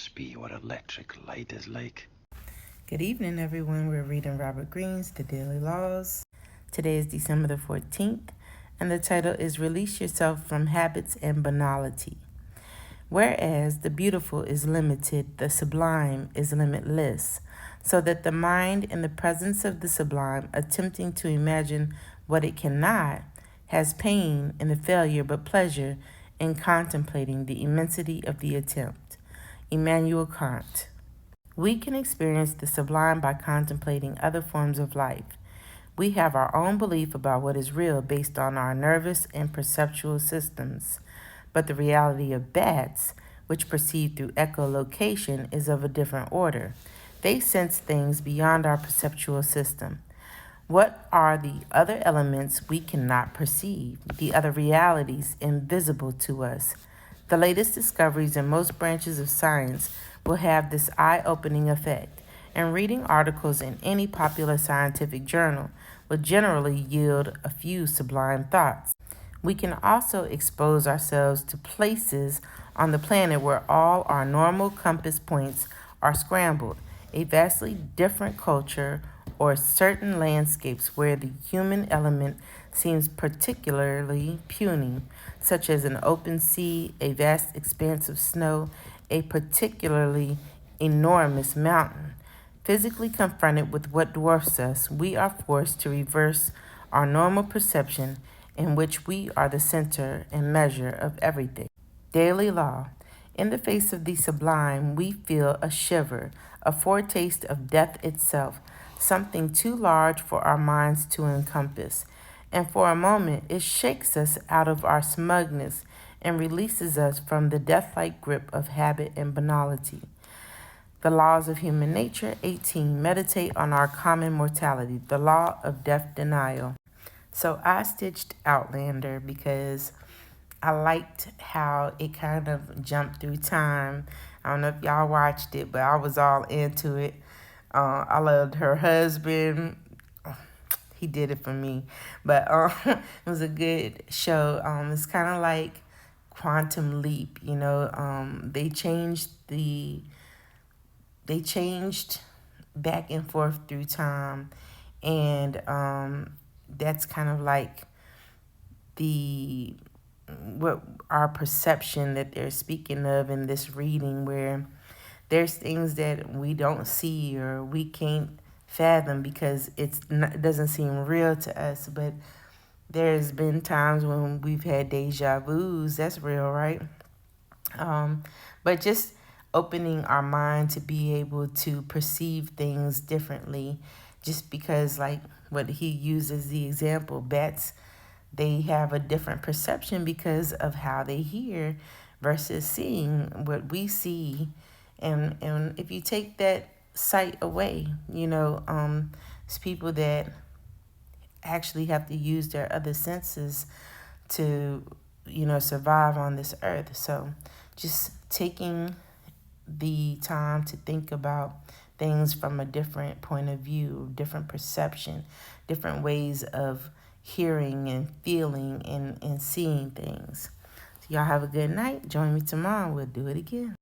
must be what electric light is like. Good evening, everyone. We're reading Robert Greene's The Daily Laws. Today is December the 14th, and the title is Release Yourself from Habits and Banality. Whereas the beautiful is limited, the sublime is limitless, so that the mind in the presence of the sublime, attempting to imagine what it cannot, has pain in the failure but pleasure in contemplating the immensity of the attempt. Immanuel Kant. We can experience the sublime by contemplating other forms of life. We have our own belief about what is real based on our nervous and perceptual systems. But the reality of bats, which perceive through echolocation, is of a different order. They sense things beyond our perceptual system. What are the other elements we cannot perceive, the other realities invisible to us? The latest discoveries in most branches of science will have this eye-opening effect, and reading articles in any popular scientific journal will generally yield a few sublime thoughts. We can also expose ourselves to places on the planet where all our normal compass points are scrambled, a vastly different culture, or certain landscapes where the human element seems particularly puny, such as an open sea, a vast expanse of snow, a particularly enormous mountain. Physically confronted with what dwarfs us, we are forced to reverse our normal perception in which we are the center and measure of everything. Daily law. In the face of the sublime, we feel a shiver, a foretaste of death itself, something too large for our minds to encompass. And for a moment, it shakes us out of our smugness and releases us from the death-like grip of habit and banality. The laws of human nature. 18. Meditate on our common mortality, the law of death denial. So I stitched Outlander because I liked how it kind of jumped through time. I don't know if y'all watched it, but I was all into it. I loved her husband. He did it for me. But it was a good show. It's kind of like Quantum Leap, you know. They changed back and forth through time, and that's kind of like what our perception that they're speaking of in this reading, where there's things that we don't see or we can't fathom because it doesn't seem real to us. But there's been times when we've had deja vus. That's real, right? But just opening our mind to be able to perceive things differently, just because, like what he uses the example, bats, they have a different perception because of how they hear versus seeing what we see. And if you take that sight away, it's people that actually have to use their other senses to, survive on this earth. So just taking the time to think about things from a different point of view, different perception, different ways of hearing and feeling and seeing things. So y'all have a good night. Join me tomorrow. We'll do it again.